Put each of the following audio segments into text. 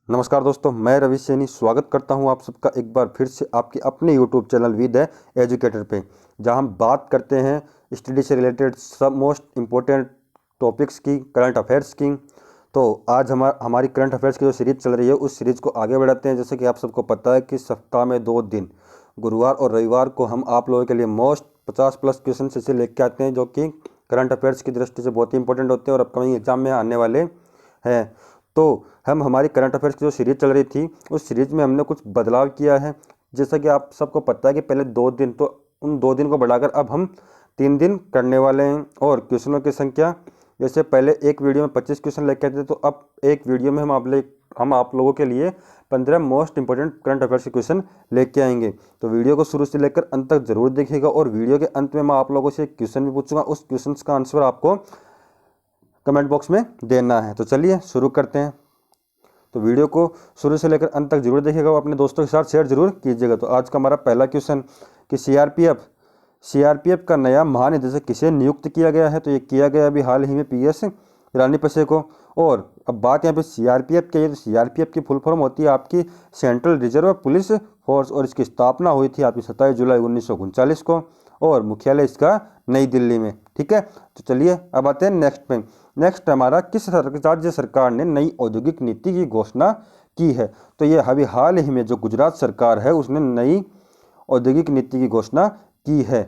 नमस्कार दोस्तों, मैं रवि सैनी स्वागत करता हूं आप सबका एक बार फिर से आपके अपने यूट्यूब चैनल विद एजुकेटर पे, जहां हम बात करते हैं स्टडी से रिलेटेड सब मोस्ट इम्पोर्टेंट टॉपिक्स की, करंट अफेयर्स की। तो आज हमारी करंट अफेयर्स की जो सीरीज़ चल रही है उस सीरीज़ को आगे बढ़ाते हैं। जैसे कि आप सबको पता है कि सप्ताह में 2 दिन गुरुवार और रविवार को हम आप लोगों के लिए मोस्ट 50+ क्वेश्चन ऐसे लेके आते हैं जो कि करंट अफेयर्स की दृष्टि से बहुत ही इंपॉर्टेंट होते हैं और अपकमिंग एग्जाम में आने वाले हैं। तो हम हमारी करंट अफेयर्स की जो सीरीज़ चल रही थी उस सीरीज़ में हमने कुछ बदलाव किया है। जैसा कि आप सबको पता है कि पहले 2 दिन, तो उन 2 दिन को बढ़ाकर अब हम 3 दिन करने वाले हैं। और क्वेश्चनों की संख्या, जैसे पहले एक वीडियो में 25 क्वेश्चन लेके आते थे, तो अब एक वीडियो में हम आप लोगों के लिए 15 मोस्ट इंपॉर्टेंट करंट अफेयर्स के क्वेश्चन लेके आएंगे। तो वीडियो को शुरू से लेकर अंत तक जरूर देखिएगा। और वीडियो के अंत में मैं आप लोगों से एक क्वेश्चन भी पूछूंगा, उस क्वेश्चन का आंसर आपको कमेंट बॉक्स में देना है। तो चलिए शुरू करते हैं। तो वीडियो को शुरू से लेकर अंत तक जरूर देखिएगा और अपने दोस्तों के साथ शेयर जरूर कीजिएगा। तो आज का हमारा पहला क्वेश्चन कि सीआरपीएफ का नया महानिदेशक किसे नियुक्त किया गया है? तो ये किया गया अभी हाल ही में पीएस रानीपसे को। और अब बात यहाँ पे सीआरपीएफ की है, तो सीआरपीएफ की फुल फॉर्म होती है आपकी सेंट्रल रिजर्व पुलिस फोर्स, और इसकी स्थापना हुई थी आपकी 27 जुलाई 1939 को, और मुख्यालय इसका नई दिल्ली में। ठीक है, तो चलिए अब आते हैं नेक्स्ट पे। नेक्स्ट हमारा, किस राज्य सरकार ने नई औद्योगिक नीति की घोषणा की है? तो ये अभी हाल ही में जो गुजरात सरकार है उसने नई औद्योगिक नीति की घोषणा की है।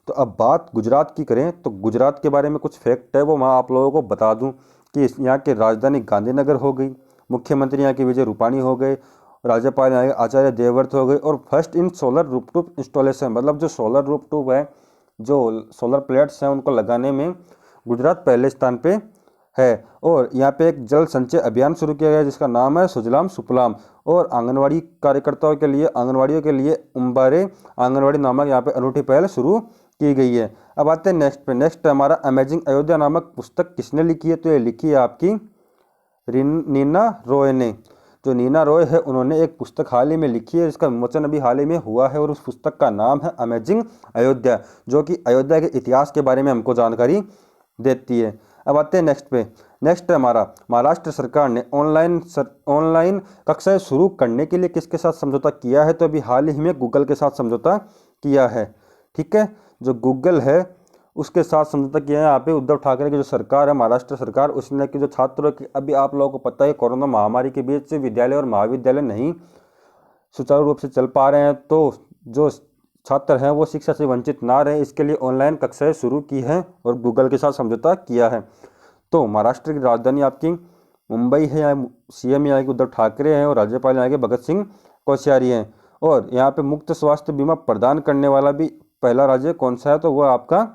तो अब बात गुजरात की करें तो गुजरात के बारे में कुछ फैक्ट है वो मैं आप लोगों को बता दूं कि यहाँ के राजधानी गांधीनगर हो गई, मुख्यमंत्री यहाँ के विजय रूपाणी हो गए, राज्यपाल यहाँ के आचार्य देवव्रत हो गए, और first in solar rooftop installation, मतलब जो सोलर रूफटॉप है, जो सोलर प्लेट्स हैं उनको लगाने में गुजरात पहले स्थान पे है। और यहाँ पे एक जल संचय अभियान शुरू किया गया जिसका नाम है सुजलाम सुफलाम। और आंगनवाड़ी कार्यकर्ताओं के लिए, आंगनवाड़ियों के लिए उम्बारे आंगनवाड़ी नामक यहाँ पे अनूठी पहल शुरू की गई है। अब आते हैं नेक्स्ट पे। नेक्स्ट हमारा, अमेजिंग अयोध्या नामक पुस्तक किसने लिखी है? तो ये लिखी है आपकी नीना रॉय ने। जो नीना रॉय है उन्होंने एक पुस्तक हाल ही में लिखी है जिसका विमोचन अभी हाल ही में हुआ है, और उस पुस्तक का नाम है अमेजिंग अयोध्या, जो कि अयोध्या के इतिहास के बारे में हमको जानकारी देती है। अब आते हैं नेक्स्ट पे। नेक्स्ट है हमारा, महाराष्ट्र सरकार ने ऑनलाइन कक्षाएं शुरू करने के लिए किसके साथ समझौता किया है? तो अभी हाल ही में गूगल के साथ समझौता किया है। ठीक है, जो गूगल है उसके साथ समझौता किया है। यहाँ पे उद्धव ठाकरे की जो सरकार है, महाराष्ट्र सरकार, उसने कि जो छात्रों की, अभी आप लोगों को पता है कोरोना महामारी के बीच से विद्यालय और महाविद्यालय नहीं सुचारू रूप से चल पा रहे हैं, तो जो छात्र हैं वो शिक्षा से वंचित ना रहे, इसके लिए ऑनलाइन कक्षाएं शुरू की हैं और गूगल के साथ समझौता किया है। तो महाराष्ट्र की राजधानी आपकी मुंबई है, यहाँ सीएम यहाँ के उद्धव ठाकरे हैं और राज्यपाल यहाँ के भगत सिंह कोश्यारी हैं। और यहाँ पे मुफ्त स्वास्थ्य बीमा प्रदान करने वाला भी पहला राज्य कौन सा है? तो वह आपका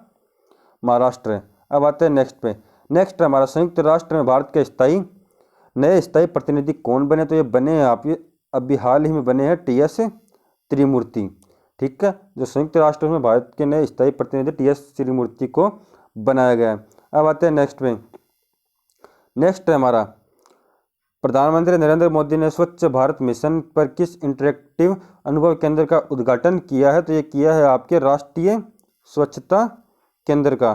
महाराष्ट्र है। अब आते हैं नेक्स्ट पे। नेक्स्ट हमारा, संयुक्त राष्ट्र में भारत के नए स्थायी प्रतिनिधि कौन बने? तो ये बने हैं आप ये अभी हाल ही में बने हैं टीएस त्रिमूर्ति। ठीक है, जो संयुक्त राष्ट्र में भारत के नए स्थायी प्रतिनिधि टीएस त्रिमूर्ति को बनाया गया है। अब आते हैं नेक्स्ट पे। नेक्स्ट है हमारा, प्रधानमंत्री नरेंद्र मोदी ने स्वच्छ भारत मिशन पर किस इंटरेक्टिव अनुभव केंद्र का उद्घाटन किया है? तो ये किया है आपके राष्ट्रीय स्वच्छता केंद्र का।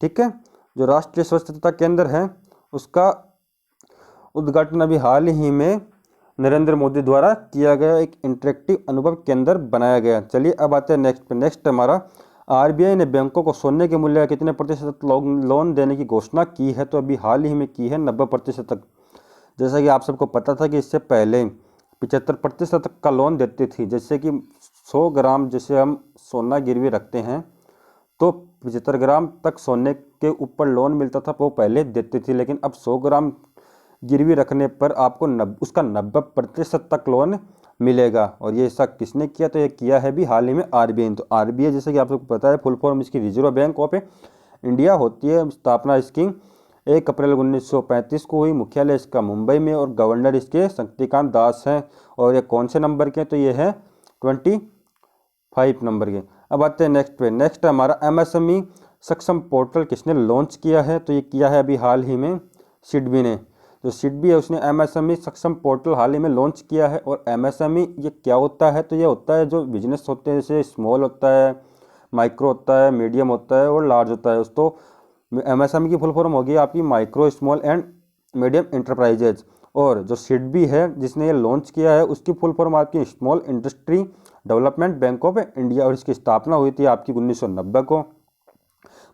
ठीक है, जो राष्ट्रीय स्वच्छता केंद्र है उसका उद्घाटन अभी हाल ही में नरेंद्र मोदी द्वारा किया गया एक इंटरेक्टिव अनुभव केंद्र बनाया गया। चलिए अब आते हैं नेक्स्ट पे। नेक्स्ट हमारा, आरबीआई ने बैंकों को सोने के मूल्य का कितने प्रतिशत लोन देने की घोषणा की है? तो अभी हाल ही में की है 90% तक। जैसा कि आप सबको पता था कि इससे पहले 75% का लोन देती थी। जैसे कि 100 ग्राम जैसे हम सोना गिरवी रखते हैं तो 75 ग्राम तक सोने के ऊपर लोन मिलता था, वो पहले देती थी। लेकिन अब 100 ग्राम गिरवी रखने पर आपको उसका 90% तक लोन मिलेगा। और ये ऐसा किसने किया? तो ये किया है भी हाल ही में आरबीआई। तो आरबीआई जैसे कि आप सबको पता है फुल फॉर्म इसकी रिजर्व बैंक ऑफ इंडिया होती है। स्थापना इसकी 1 अप्रैल 1935 को हुई, मुख्यालय इसका मुंबई में, और गवर्नर इसके शक्तिकांत दास हैं। और ये कौन से नंबर के? तो ये है 25 नंबर के। अब आते हैं नेक्स्ट पे। नेक्स्ट हमारा, एमएसएमई सक्षम पोर्टल किसने लॉन्च किया है? तो ये किया है अभी हाल ही में सिडबी ने। जो सिडबी है उसने एमएसएमई सक्षम पोर्टल हाल ही में लॉन्च किया है। और एमएसएमई ये क्या होता है? तो ये होता है जो बिजनेस होते हैं, जैसे स्मॉल होता है, माइक्रो होता है, मीडियम होता है और लार्ज होता है। तो एमएसएमई की फुल फॉर्म होगी आपकी micro small and medium enterprises. और जो सिडबी है जिसने ये लॉन्च किया है उसकी फुल फॉर्म आपकी small industry development bank of India, और इसकी स्थापना हुई थी आपकी 1990 को।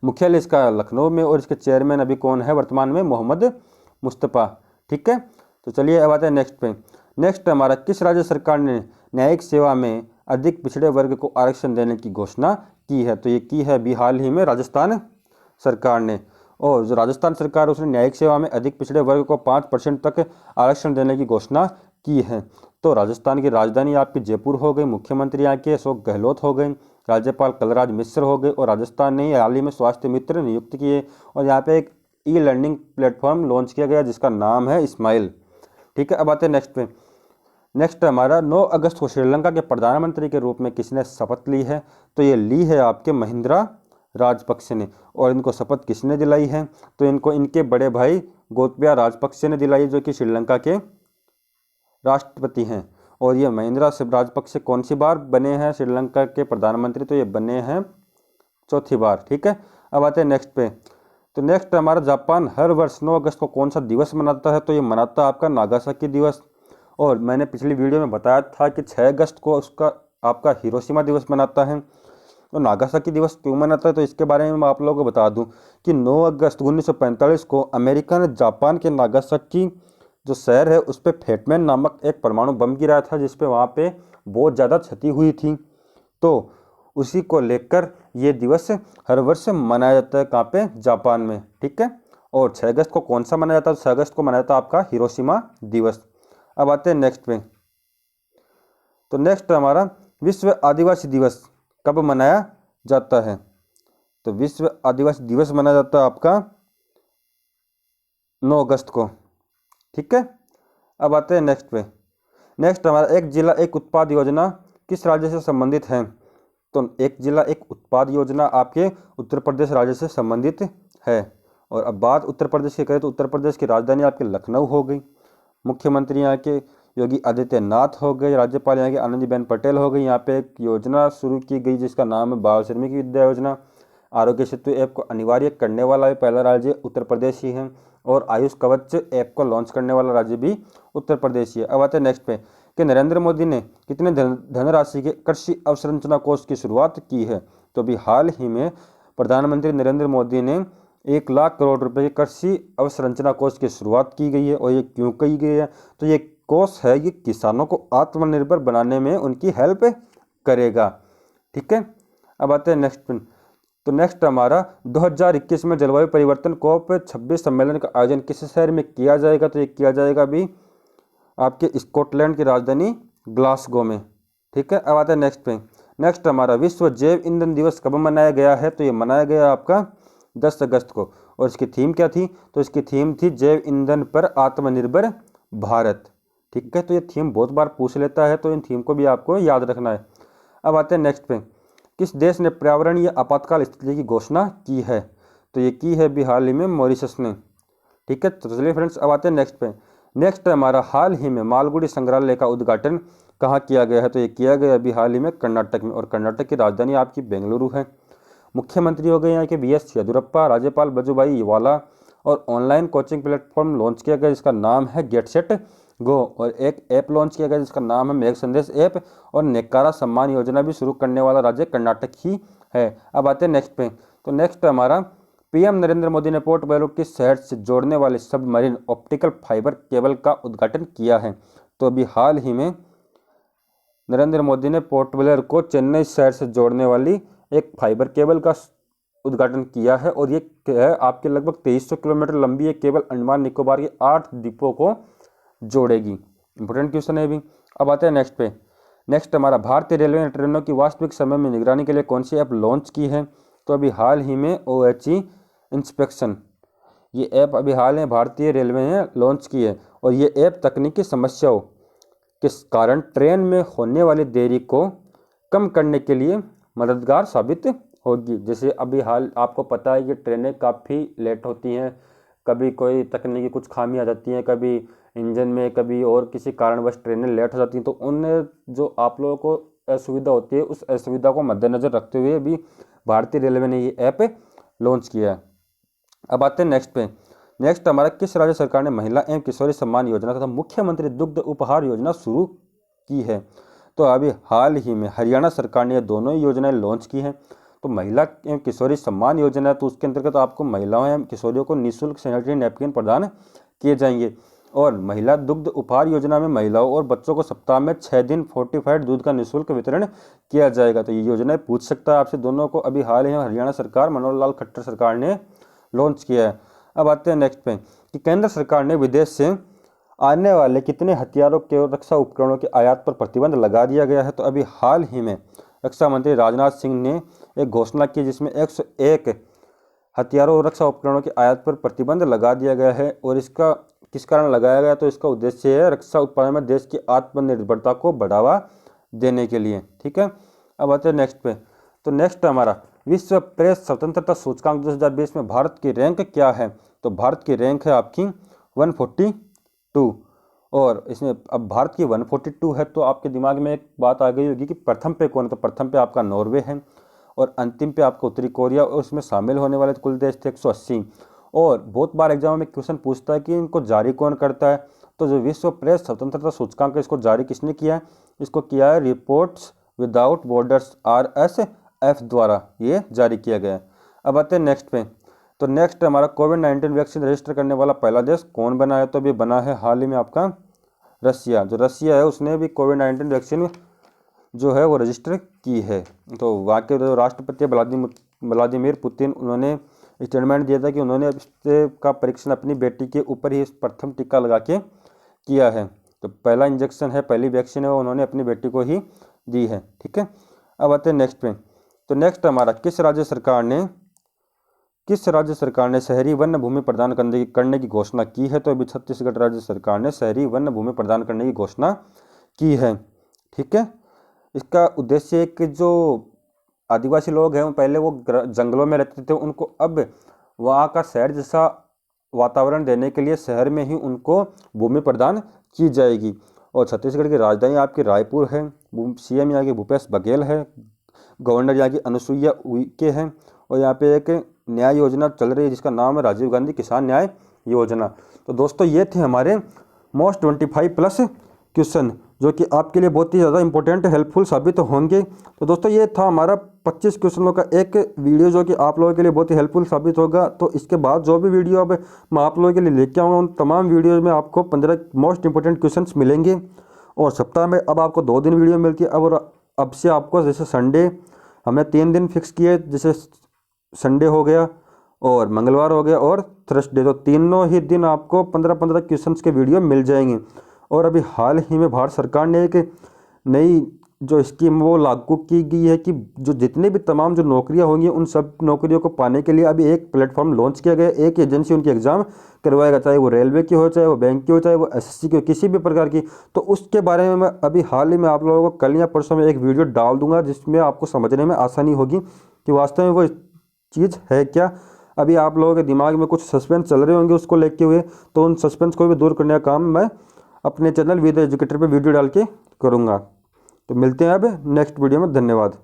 मुख्यालय इसका लखनऊ में, और इसके चेयरमैन अभी कौन है वर्तमान में? मोहम्मद मुस्तफ़ा। ठीक है, तो चलिए अब आते हैं नेक्स्ट पे। नेक्स्ट हमारा, किस राज्य सरकार ने न्यायिक सेवा में अधिक पिछड़े वर्ग को आरक्षण देने की घोषणा की है? तो ये की है अभी हाल ही में राजस्थान सरकार ने। और जो राजस्थान सरकार उसने न्यायिक सेवा में अधिक पिछड़े वर्ग को 5% तक आरक्षण देने की घोषणा की है। तो राजस्थान की राजधानी आपकी जयपुर हो गई, मुख्यमंत्री यहाँ के अशोक गहलोत हो गए, राज्यपाल कलराज मिश्र हो गए, और राजस्थान ने हाल ही में स्वास्थ्य मित्र नियुक्त किए, और यहाँ पे एक ई लर्निंग प्लेटफॉर्म लॉन्च किया गया जिसका नाम है स्माइल। ठीक है, अब आते हैं नेक्स्ट पे। नेक्स्ट हमारा 9 अगस्त को श्रीलंका के प्रधानमंत्री के रूप में किसने शपथ ली है? तो ये ली है आपके महिंद्रा राजपक्षे ने। और इनको शपथ किसने दिलाई है? तो इनको इनके बड़े भाई गोतबाया राजपक्षे ने दिलाई, जो कि श्रीलंका के राष्ट्रपति हैं। और ये महिंद्रा राजपक्षे कौन सी बार बने हैं श्रीलंका के प्रधानमंत्री? तो ये बने हैं 4थी बार। ठीक है, अब आते हैं नेक्स्ट पे। तो नेक्स्ट हमारा, जापान हर वर्ष 9 अगस्त को कौन सा दिवस मनाता है? तो ये मनाता है आपका नागासाकी दिवस। और मैंने पिछली वीडियो में बताया था कि 6 अगस्त को उसका आपका हिरोशिमा दिवस मनाता है। तो नागासाकी दिवस क्यों मनाता है? तो इसके बारे में मैं आप लोगों को बता दूं कि 9 अगस्त 1945 को अमेरिका ने जापान के नागासाकी जो शहर है उस पर फेटमैन नामक एक परमाणु बम गिराया था, जिसपे वहाँ पे बहुत ज़्यादा क्षति हुई थी। तो उसी को लेकर ये दिवस हर वर्ष मनाया जाता है, कहाँ पे? जापान में। ठीक है, और 6 अगस्त को कौन सा मनाया जाता है? 6 अगस्त को मनाया जाता है आपका हिरोशिमा दिवस। अब आते हैं नेक्स्ट पे। तो नेक्स्ट हमारा, विश्व आदिवासी दिवस कब मनाया जाता है? तो विश्व आदिवासी दिवस मनाया जाता है आपका 9 अगस्त को। ठीक है, अब आते हैं नेक्स्ट पे। नेक्स्ट हमारा, एक जिला एक उत्पाद योजना किस राज्य से संबंधित है? तो एक जिला एक उत्पाद योजना आपके उत्तर प्रदेश राज्य से संबंधित है। और अब बात उत्तर प्रदेश की करें तो उत्तर प्रदेश की राजधानी आपकी लखनऊ हो गई, मुख्यमंत्री यहाँ के योगी आदित्यनाथ हो गए, राज्यपाल यहाँ की आनंदीबेन पटेल हो गई। यहाँ पे एक योजना शुरू की गई जिसका नाम है बाल श्रमिक विद्या योजना। आरोग्य सेतु ऐप को अनिवार्य करने वाला भी पहला राज्य उत्तर प्रदेश ही है, और आयुष कवच ऐप को लॉन्च करने वाला राज्य भी उत्तर प्रदेश ही है। अब आते हैं नेक्स्ट पे कि नरेंद्र मोदी ने कितने धनराशि के कृषि अवसंरचना कोष की शुरुआत की है? तो अभी हाल ही में प्रधानमंत्री नरेंद्र मोदी ने 1 लाख करोड़ रुपए के कृषि अवसंरचना कोष की शुरुआत की गई है। और ये क्यों की गई है? तो ये कोष है ये किसानों को आत्मनिर्भर बनाने में उनकी हेल्प करेगा। ठीक है, अब आते हैं नेक्स्ट पे। तो नेक्स्ट हमारा 2021 में जलवायु परिवर्तन COP 26 सम्मेलन का आयोजन किस शहर में किया जाएगा? तो ये किया जाएगा अभी आपके स्कॉटलैंड की राजधानी ग्लासगो में। ठीक है, अब आते हैं नेक्स्ट पे। नेक्स्ट हमारा, विश्व जैव ईंधन दिवस कब मनाया गया है? तो ये मनाया गया आपका 10 अगस्त को। और इसकी थीम क्या थी? तो इसकी थीम थी जैव ईंधन पर आत्मनिर्भर भारत। ठीक है, तो ये थीम बहुत बार पूछ लेता है, तो इन थीम को भी आपको याद रखना है। अब आते हैं नेक्स्ट पे, किस देश ने पर्यावरणीय आपातकाल स्थिति की घोषणा की है? तो ये की है अभी हाल ही में मॉरिशस ने। ठीक है, तो चलिए फ्रेंड्स अब आते हैं नेक्स्ट पे। नेक्स्ट हमारा, हाल ही में मालगुडी संग्रहालय का उद्घाटन कहाँ किया गया है? तो ये किया गया अभी हाल ही में कर्नाटक में, और कर्नाटक की राजधानी आपकी बेंगलुरु है। मुख्यमंत्री हो गए यहाँ के BS येदियुरप्पा, राज्यपाल वजुभाई वाला, और ऑनलाइन कोचिंग प्लेटफॉर्म लॉन्च किया गया जिसका नाम है गेट सेट गो, और एक ऐप लॉन्च किया गया जिसका नाम है मेघ संदेश ऐप, और नेकारा सम्मान योजना भी शुरू करने वाला राज्य कर्नाटक ही है। अब आते हैं नेक्स्ट पे। तो नेक्स्ट हमारा, PM नरेंद्र मोदी ने पोर्ट ब्लेयर किस शहर से जोड़ने वाले सबमरीन ऑप्टिकल फाइबर केबल का उद्घाटन किया है? तो अभी हाल ही में नरेंद्र मोदी ने पोर्ट ब्लेयर को चेन्नई शहर से जोड़ने वाली एक फाइबर केबल का उद्घाटन किया है, और ये है आपके लगभग 2300 किलोमीटर लंबी ये केबल अंडमान निकोबार के 8 द्वीपों को जोड़ेगी। इंपॉर्टेंट क्वेश्चन है भी। अब आते हैं नेक्स्ट पे। नेक्स्ट हमारा, भारतीय रेलवे ने ट्रेनों की वास्तविक समय में निगरानी के लिए कौन सी ऐप लॉन्च की है? तो अभी हाल ही में OHE इंस्पेक्शन, ये ऐप अभी हाल में भारतीय रेलवे ने लॉन्च की है, और ये ऐप तकनीकी समस्याओं के कारण ट्रेन में होने वाली देरी को कम करने के लिए मददगार साबित होगी। जैसे अभी हाल आपको पता है कि ट्रेनें काफ़ी लेट होती हैं, कभी कोई तकनीकी कुछ खामी आ जाती है, कभी इंजन में, कभी और किसी कारणवश ट्रेनें लेट हो जाती हैं, तो उनमें जो आप लोगों को असुविधा होती है उस असुविधा को मद्देनज़र रखते हुए भी भारतीय रेलवे ने ये ऐप लॉन्च किया है। अब आते हैं नेक्स्ट पे। नेक्स्ट हमारा, किस राज्य सरकार ने महिला एवं किशोरी सम्मान योजना तथा मुख्यमंत्री दुग्ध उपहार योजना शुरू की है? तो अभी हाल ही में हरियाणा सरकार ने ये दोनों ही योजनाएं लॉन्च की हैं। तो महिला एवं किशोरी सम्मान योजना, तो उसके अंतर्गत आपको महिलाओं एवं किशोरियों को निःशुल्क सैनिटरी नैपकिन प्रदान किए जाएंगे। और महिला दुग्ध उपहार योजना में महिलाओं और बच्चों को सप्ताह में 6 दिन फोर्टिफाइड दूध का निःशुल्क वितरण किया जाएगा। तो ये योजनाएं पूछ सकता है आपसे दोनों को, अभी हाल ही में हरियाणा सरकार, मनोहर लाल खट्टर सरकार ने लॉन्च किया है। अब आते हैं नेक्स्ट पे कि केंद्र सरकार ने विदेश से आने वाले कितने हथियारों के और रक्षा उपकरणों के आयात पर प्रतिबंध लगा दिया गया है? तो अभी हाल ही में रक्षा मंत्री राजनाथ सिंह ने एक घोषणा की जिसमें 101 हथियारों और रक्षा उपकरणों के आयात पर प्रतिबंध लगा दिया गया है। और इसका किस कारण लगाया गया? तो इसका उद्देश्य है रक्षा उत्पादन में देश की आत्मनिर्भरता को बढ़ावा देने के लिए। ठीक है, अब आते हैं नेक्स्ट पे। तो नेक्स्ट हमारा, विश्व प्रेस स्वतंत्रता सूचकांक 2020 में भारत की रैंक क्या है? तो भारत की रैंक है आपकी 142। और इसमें अब भारत की 142 है तो आपके दिमाग में एक बात आ गई होगी कि प्रथम पे कौन है? तो प्रथम पे आपका नॉर्वे है और अंतिम पे आपका उत्तरी कोरिया, और उसमें शामिल होने वाले कुल देश थे 180। और बहुत बार एग्जाम में क्वेश्चन पूछता है कि इनको जारी कौन करता है? तो जो विश्व प्रेस स्वतंत्रता सूचकांक है, इसको जारी किसने किया है? इसको किया है रिपोर्ट्स विदाउट बॉर्डर्स RSF द्वारा ये जारी किया गया है। अब आते हैं नेक्स्ट पे। तो नेक्स्ट हमारा, कोविड-19 वैक्सीन रजिस्टर करने वाला पहला देश कौन बना है? तो अभी बना है हाल ही में आपका रसिया। जो रसिया है उसने भी कोविड-19 वैक्सीन जो है वो रजिस्टर की है। तो वहाँ के जो राष्ट्रपति व्लादिमीर पुतिन, उन्होंने स्टेटमेंट दिया था कि उन्होंने इससे का परीक्षण अपनी बेटी के ऊपर ही प्रथम टीका लगा के किया है। तो पहला इंजेक्शन है, पहली वैक्सीन है वो उन्होंने अपनी बेटी को ही दी है। ठीक है, अब आते हैं नेक्स्ट पे। तो नेक्स्ट हमारा, किस राज्य सरकार ने शहरी वन्य भूमि प्रदान करने की घोषणा की है? तो अभी छत्तीसगढ़ राज्य सरकार ने शहरी वन्य भूमि प्रदान करने की घोषणा की है। ठीक है, इसका उद्देश्य है कि जो आदिवासी लोग हैं वो पहले वो जंगलों में रहते थे, उनको अब वहाँ का शहर जैसा वातावरण देने के लिए शहर में ही उनको भूमि प्रदान की जाएगी। और छत्तीसगढ़ की राजधानी आपकी रायपुर है, CM यहाँ के भूपेश बघेल है, गवर्नर यहाँ की अनुसुईया उइके हैं, और यहाँ पे एक न्याय योजना चल रही है जिसका नाम है राजीव गांधी किसान न्याय योजना। तो दोस्तों ये थे हमारे मोस्ट 25+ क्वेश्चन जो कि आपके लिए बहुत ही ज़्यादा इंपॉर्टेंट हेल्पफुल साबित होंगे। तो दोस्तों ये था हमारा 25 क्वेश्चनों का एक वीडियो जो कि आप लोगों के लिए बहुत ही हेल्पफुल साबित होगा। तो इसके बाद जो भी वीडियो अब मैं आप लोगों के लिए लेके आऊँगा उन तमाम वीडियोज़ में आपको 15 मोस्ट इंपॉर्टेंट क्वेश्चंस मिलेंगे। और सप्ताह में अब आपको 2 दिन वीडियो मिलती है। अब से आपको जैसे संडे हमने 3 दिन फिक्स किए, जैसे संडे हो गया और मंगलवार हो गया और थर्सडे, तो तीनों ही दिन आपको 15-15 क्वेश्चंस के वीडियो मिल जाएंगे। और अभी हाल ही में भारत सरकार ने एक नई जो स्कीम वो लागू की गई है कि जो जितने भी तमाम जो नौकरियां होंगी उन सब नौकरियों को पाने के लिए अभी एक प्लेटफॉर्म लॉन्च किया गया। एक एजेंसी उनकी एग्ज़ाम करवाएगा, चाहे वो रेलवे की हो, चाहे वो बैंक की हो, चाहे वो SSC की हो, किसी भी प्रकार की। तो उसके बारे में मैं अभी हाल ही में आप लोगों को कल या परसों में एक वीडियो डाल दूंगा जिसमें आपको समझने में आसानी होगी कि वास्तव में वो चीज़ है क्या। अभी आप लोगों के दिमाग में कुछ सस्पेंस चल रहे होंगे उसको लेके हुए, तो उन सस्पेंस को भी दूर करने का काम मैं अपने चैनल विद एजुकेटर पे वीडियो डाल के करूँगा। तो मिलते हैं अब नेक्स्ट वीडियो में। धन्यवाद।